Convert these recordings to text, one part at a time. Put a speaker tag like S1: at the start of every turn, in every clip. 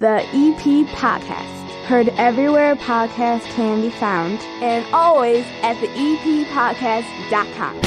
S1: The EPCHS. Heard everywhere podcasts can be found, and always at the EPCHS.com.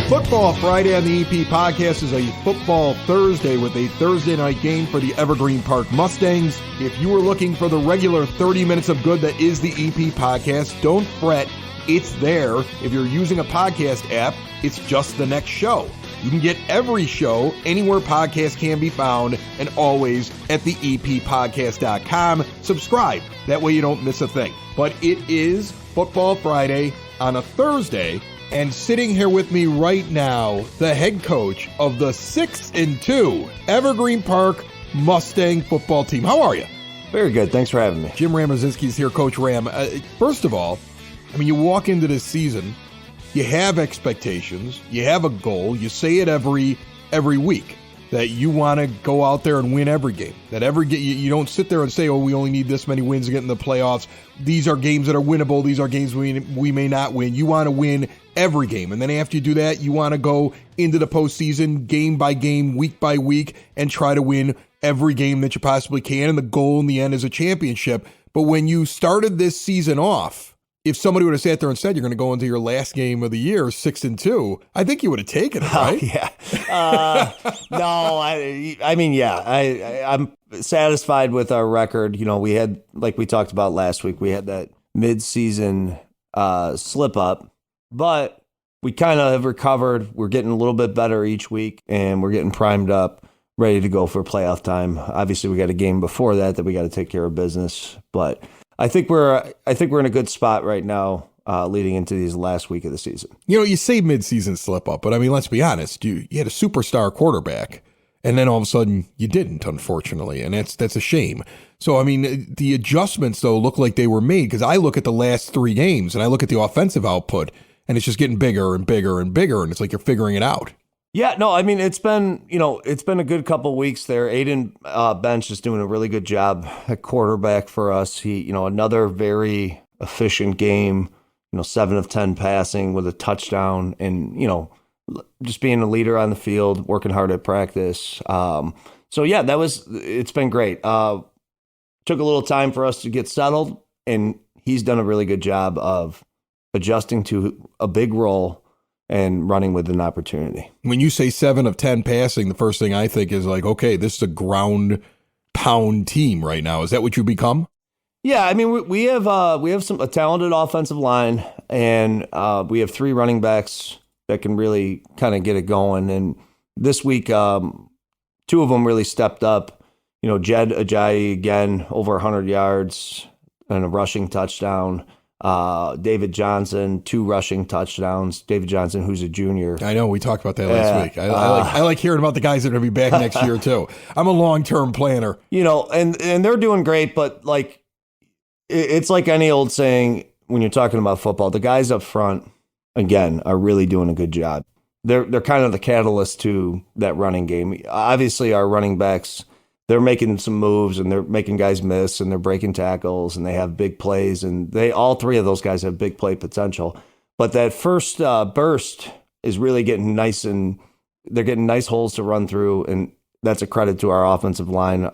S2: Football Friday on the EP Podcast is a Football Thursday with a Thursday night game for the Evergreen Park Mustangs. If you were looking for the regular 30 minutes of good that is the EP Podcast, don't fret. It's there. If you're using a podcast app, it's just the next show. You can get every show anywhere podcasts can be found and always at the EPPodcast.com. Subscribe. That way you don't miss a thing. But it is Football Friday on a Thursday. And sitting here with me right now, the head coach of the 6-2 Evergreen Park Mustang football team. How are you?
S3: Very good. Thanks for having me.
S2: Jim Ramazinski is here, Coach Ram. First of all, I mean, you walk into this season, you have expectations, you have a goal, you say it every week that you want to go out there and win every game. That you don't sit there and say, oh, we only need this many wins to get in the playoffs. These are games that are winnable. These are games we may not win. You want to win every game. And then after you do that, you want to go into the postseason game by game, week by week, and try to win every game that you possibly can. And the goal in the end is a championship. But when you started this season off, if somebody would have sat there and said you're going to go into your last game of the year 6-2, I think you would have taken it, right?
S3: No, I mean, yeah. I'm satisfied with our record. You know, we had, like we talked about last week, we had that mid-season slip up, but we kind of have recovered. We're getting a little bit better each week, and we're getting primed up, ready to go for playoff time. Obviously, we got a game before that we got to take care of business, but I think we're in a good spot right now, leading into these last week of the season.
S2: You know, you say mid-season slip up, but I mean, let's be honest. You had a superstar quarterback, and then all of a sudden you didn't, unfortunately, and that's a shame. So I mean, the adjustments though look like they were made, because I look at the last 3 games and I look at the offensive output, and it's just getting bigger and bigger and bigger, and it's like you're figuring it out.
S3: Yeah, no, I mean, it's been a good couple of weeks there. Aiden Bench is doing a really good job at quarterback for us. He, another very efficient game, 7 of 10 passing with a touchdown, and, just being a leader on the field, working hard at practice. So yeah, it's been great. Took a little time for us to get settled, and he's done a really good job of adjusting to a big role and running with an opportunity. When
S2: you say 7 of 10 passing, the first thing I think is like, okay, this is a ground pound team right now. Is that what you become?
S3: Yeah, I mean, we have a talented offensive line, and we have 3 running backs that can really kind of get it going. And this week, 2 of them really stepped up. Jed Ajayi again, over 100 yards and a rushing touchdown. David Johnson, 2 rushing touchdowns. David Johnson, who's a junior.
S2: I know, we talked about that last week. I like hearing about the guys that are going to be back next year too. I'm a long-term planner.
S3: And they're doing great, but like it's like any old saying when you're talking about football, the guys up front again are really doing a good job. They're kind of the catalyst to that running game. Obviously, our running backs, they're making some moves, and they're making guys miss, and they're breaking tackles, and they have big plays, and all 3 of those guys have big play potential. But that first burst is really getting nice, and they're getting nice holes to run through, and that's a credit to our offensive line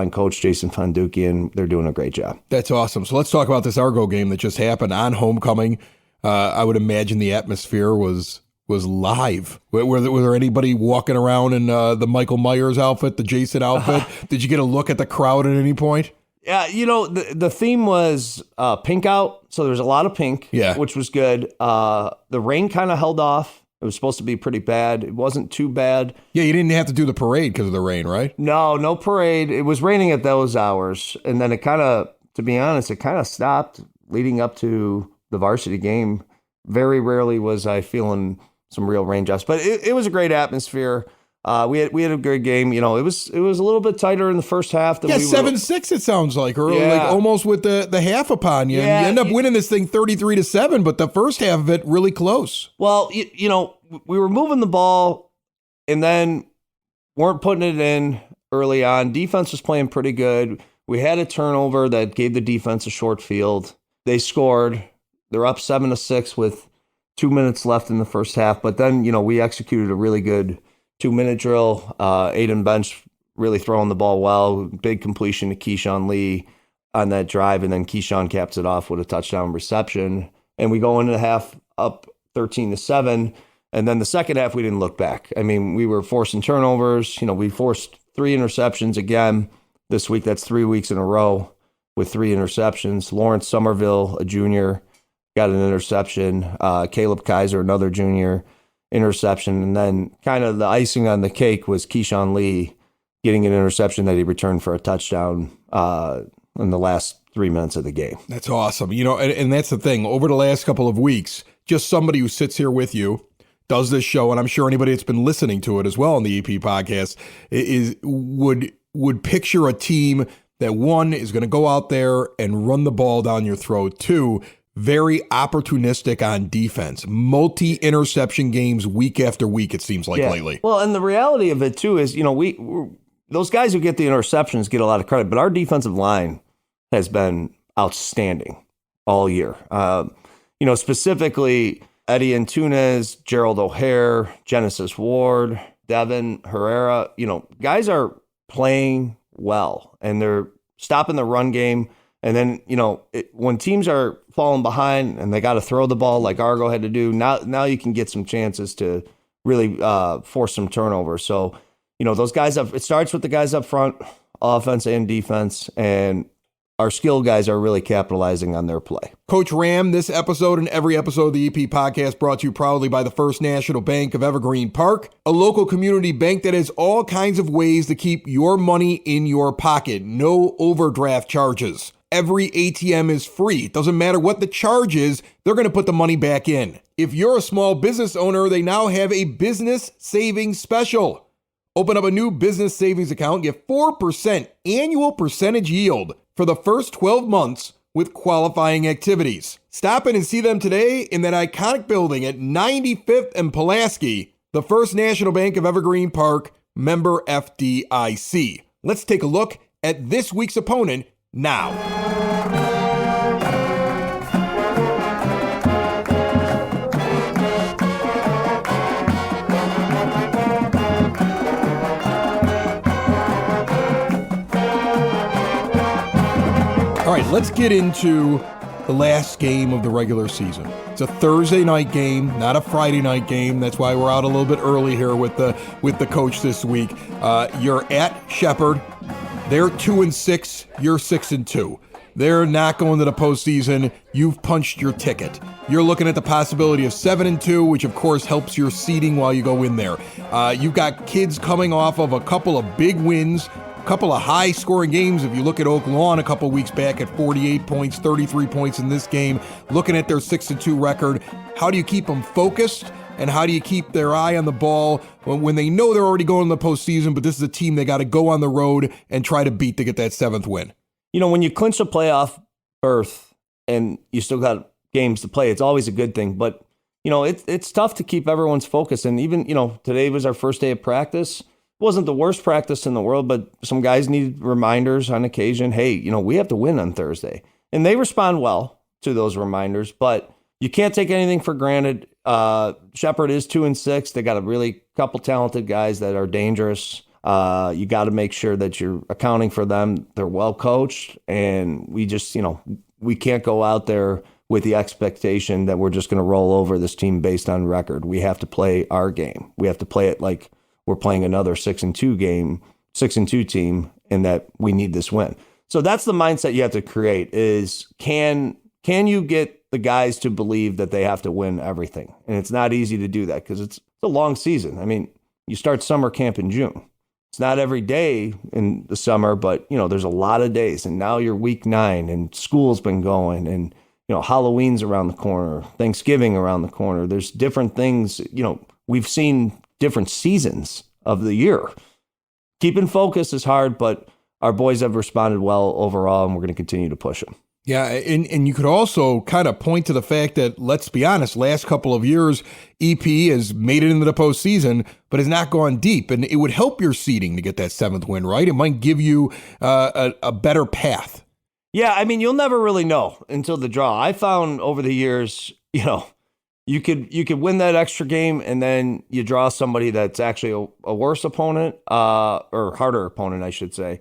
S3: coach, Jason Fonducci, and they're doing a great job.
S2: That's awesome. So let's talk about this Argo game that just happened on homecoming. I would imagine the atmosphere was live. Were there anybody walking around in the Michael Myers outfit, the Jason outfit? Did you get a look at the crowd at any point?
S3: Yeah, the theme was pink out, so there's a lot of pink, which was good. The rain kind of held off. It was supposed to be pretty bad. It wasn't too bad.
S2: Yeah, you didn't have to do the parade because of the rain, right?
S3: No parade. It was raining at those hours, and then to be honest, it kind of stopped leading up to the varsity game. Very rarely was I feeling some real raindrops, but it was a great atmosphere. We had a good game. It was a little bit tighter in the first half.
S2: 7-6 it sounds like, or like almost with the half upon you. And you end up winning this thing 33-7, but the first half of it really close.
S3: Well, we were moving the ball and then weren't putting it in early on. Defense was playing pretty good. We had a turnover that gave the defense a short field. They scored. They're up 7-6 with 2 minutes left in the first half. But then, we executed a really good 2-minute drill. Aiden Bench really throwing the ball well. Big completion to Keyshawn Lee on that drive. And then Keyshawn caps it off with a touchdown reception. And we go into the half up 13-7. And then the second half, we didn't look back. I mean, we were forcing turnovers. We forced 3 interceptions again this week. That's 3 weeks in a row with 3 interceptions. Lawrence Somerville, a junior, got an interception. Caleb Kaiser, another junior, interception. And then kind of the icing on the cake was Keyshawn Lee getting an interception that he returned for a touchdown in the last 3 minutes of the game.
S2: That's awesome. And that's the thing. Over the last couple of weeks, just somebody who sits here with you, does this show, and I'm sure anybody that's been listening to it as well on the EP podcast would picture a team that, one, is going to go out there and run the ball down your throat. 2, very opportunistic on defense. Multi-interception games week after week, it seems like lately.
S3: Well, and the reality of it, too, is, those guys who get the interceptions get a lot of credit, but our defensive line has been outstanding all year. Specifically Eddie Antunes, Gerald O'Hare, Genesis Ward, Devin Herrera, guys are playing well and they're stopping the run game. And then, when teams are falling behind and they got to throw the ball like Argo had to do, now you can get some chances to really force some turnovers. So, those guys it starts with the guys up front, offense and defense, and our skill guys are really capitalizing on their play.
S2: Coach Ram, this episode and every episode of the EP podcast brought to you proudly by the First National Bank of Evergreen Park, a local community bank that has all kinds of ways to keep your money in your pocket. No overdraft charges. Every ATM is free. It doesn't matter what the charge is, they're going to put the money back in. If you're a small business owner, they now have a business savings special. Open up a new business savings account, get 4% annual percentage yield for the first 12 months with qualifying activities. Stop in and see them today in that iconic building at 95th and Pulaski, the First National Bank of Evergreen Park, member FDIC. Let's take a look at this week's opponent now. All right, let's get into the last game of the regular season. It's a Thursday night game, not a Friday night game. That's why we're out a little bit early here with the coach this week. You're at Shepard. They're 2-6. You're 6-2. They're not going to the postseason. You've punched your ticket. You're looking at the possibility of 7-2, which of course helps your seeding while you go in there. You've got kids coming off of a couple of big wins, a couple of high-scoring games. If you look at Oak Lawn a couple weeks back at 48 points, 33 points in this game, looking at their 6-2 record, how do you keep them focused? And how do you keep their eye on the ball when they know they're already going to the postseason, but this is a team they got to go on the road and try to beat to get that 7th win?
S3: When you clinch a playoff berth and you still got games to play, it's always a good thing. But, it's tough to keep everyone's focus. And even, today was our first day of practice. It wasn't the worst practice in the world, but some guys needed reminders on occasion. Hey, we have to win on Thursday. And they respond well to those reminders, but you can't take anything for granted. Shepard is 2-6. They got a really couple talented guys that are dangerous. You got to make sure that you're accounting for them. They're well coached, and we just, we can't go out there with the expectation that we're just going to roll over this team based on record. We have to play our game. We have to play it like we're playing another 6-2 team, and that we need this win. So that's the mindset you have to create is can you get the guys to believe that they have to win everything? And it's not easy to do that because it's a long season. I mean, you start summer camp in June. It's not every day in the summer, but, there's a lot of days. And now you're week 9 and school's been going and, Halloween's around the corner, Thanksgiving around the corner. There's different things, we've seen different seasons of the year. Keeping focus is hard, but our boys have responded well overall, and we're going to continue to push them.
S2: Yeah, and you could also kind of point to the fact that, let's be honest, last couple of years, EP has made it into the postseason, but has not gone deep. And it would help your seeding to get that 7th win, right? It might give you a better path.
S3: Yeah, I mean, you'll never really know until the draw. I found over the years, you could win that extra game and then you draw somebody that's actually a worse opponent, or harder opponent, I should say.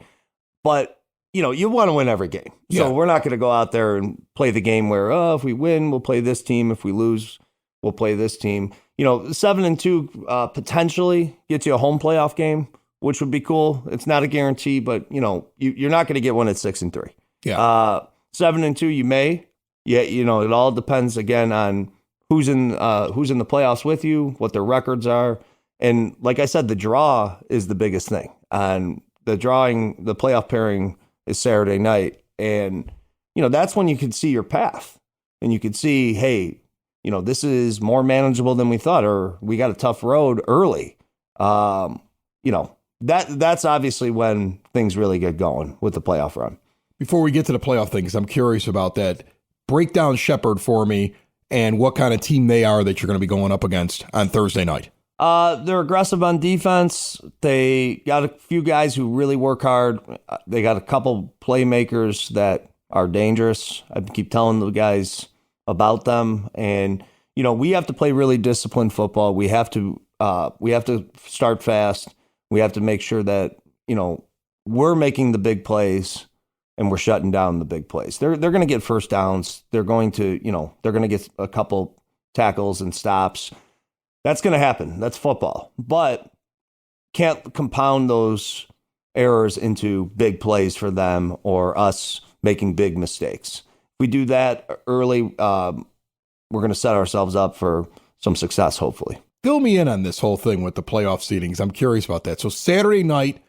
S3: But you want to win every game. So we're not going to go out there and play the game where, if we win, we'll play this team. If we lose, we'll play this team. 7-2 potentially gets you a home playoff game, which would be cool. It's not a guarantee, but you're not going to get one at 6-3.
S2: Yeah.
S3: 7-2, you may. Yeah, it all depends again on who's in the playoffs with you, what their records are, and like I said, the draw is the biggest thing. And the playoff pairing is Saturday night. And, that's when you can see your path and you can see, hey, this is more manageable than we thought, or we got a tough road early. That's obviously when things really get going with the playoff run.
S2: Before we get to the playoff thing, because I'm curious about that, break down Shepard for me and what kind of team they are that you're going to be going up against on Thursday night.
S3: They're aggressive on defense. They got a few guys who really work hard. They got a couple playmakers that are dangerous. I keep telling the guys about them. And, we have to play really disciplined football. We have to start fast. We have to make sure that, we're making the big plays and we're shutting down the big plays. They're going to get first downs. They're going to, they're going to get a couple tackles and stops. That's going to happen. That's football. But can't compound those errors into big plays for them or us making big mistakes. If we do that early, we're going to set ourselves up for some success, hopefully.
S2: Fill me in on this whole thing with the playoff seedings. I'm curious about that. So Saturday night,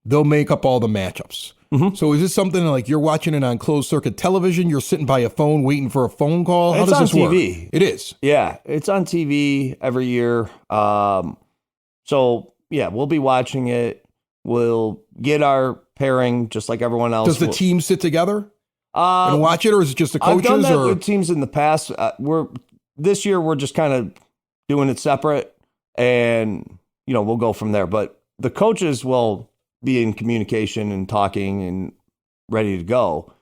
S2: they'll make up all the matchups. Mm-hmm. So is this something like you're watching it on closed circuit television? You're sitting by a phone waiting for a phone call? How does this work? It's on TV.
S3: It is. Yeah, it's on TV every year. So, we'll be watching it. We'll get our pairing just like everyone else.
S2: Does the team sit together and watch it, or is it just the coaches?
S3: I've done that with teams in the past. This year we're just kind of doing it separate, and we'll go from there. But the coaches will be in communication and talking and ready to go.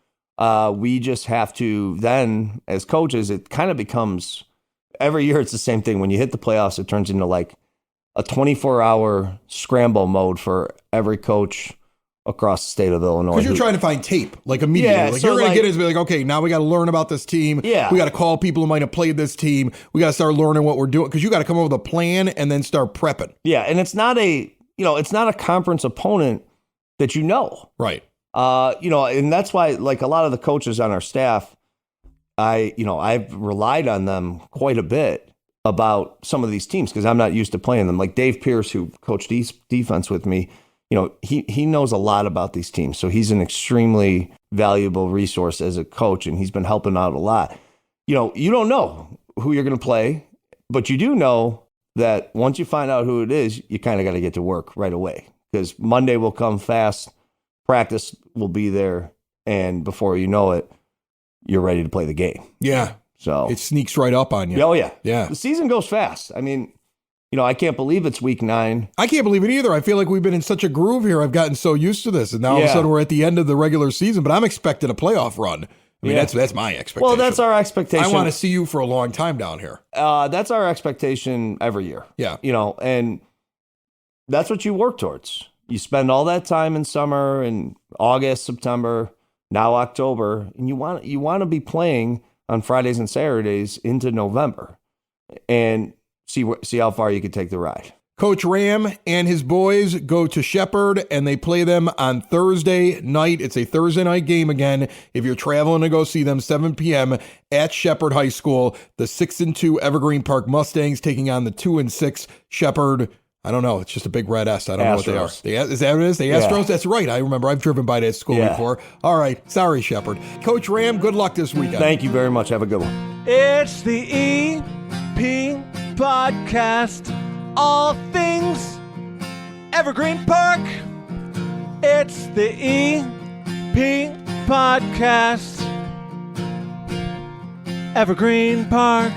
S3: We just have to then, as coaches, it kind of becomes, every year it's the same thing. When you hit the playoffs, it turns into like a 24-hour scramble mode for every coach across the state of Illinois.
S2: Because you're trying to find tape, like immediately.
S3: Yeah,
S2: you're going to get it and be like, okay, now we got to learn about this team.
S3: Yeah.
S2: We got to call people who might have played this team. We got to start learning what we're doing, because you got to come up with a plan and then start prepping.
S3: Yeah, and it's not a conference opponent that
S2: right.
S3: And that's why, like, a lot of the coaches on our staff, I've relied on them quite a bit about some of these teams because I'm not used to playing them. Like Dave Pierce, who coached defense with me, he knows a lot about these teams. So he's an extremely valuable resource as a coach, and he's been helping out a lot. You don't know who you're going to play, but you do know that once you find out who it is, you kind of got to get to work right away, because Monday will come fast, practice will be there, and before you know it, you're ready to play the game.
S2: Yeah.
S3: So
S2: it sneaks right up on you.
S3: Oh, yeah.
S2: Yeah.
S3: The season goes fast. I mean, I can't believe it's week 9.
S2: I can't believe it either. I feel like we've been in such a groove here. I've gotten so used to this, and now all of a sudden we're at the end of the regular season, but I'm expecting a playoff run. I mean, that's my expectation.
S3: Well, that's our expectation.
S2: I want to see you for a long time down here.
S3: That's our expectation every year.
S2: Yeah.
S3: And that's what you work towards. You spend all that time in summer and August, September, now October, and you want to be playing on Fridays and Saturdays into November and see how far you can take the ride.
S2: Coach Ram and his boys go to Shepard, and they play them on Thursday night. It's a Thursday night game again. If you're traveling to go see them, 7 p.m. at Shepard High School. The 6-2 Evergreen Park Mustangs taking on the 2-6 Shepard. I don't know. It's just a big red S. I don't know what they are. Is that what it is? The Astros? That's right. I remember. I've driven by that school before. All right. Sorry, Shepard. Coach Ram, good luck this weekend.
S3: Thank you very much. Have a good one.
S4: It's the EP Podcast. All things Evergreen Park. It's the EP Podcast. Evergreen Park.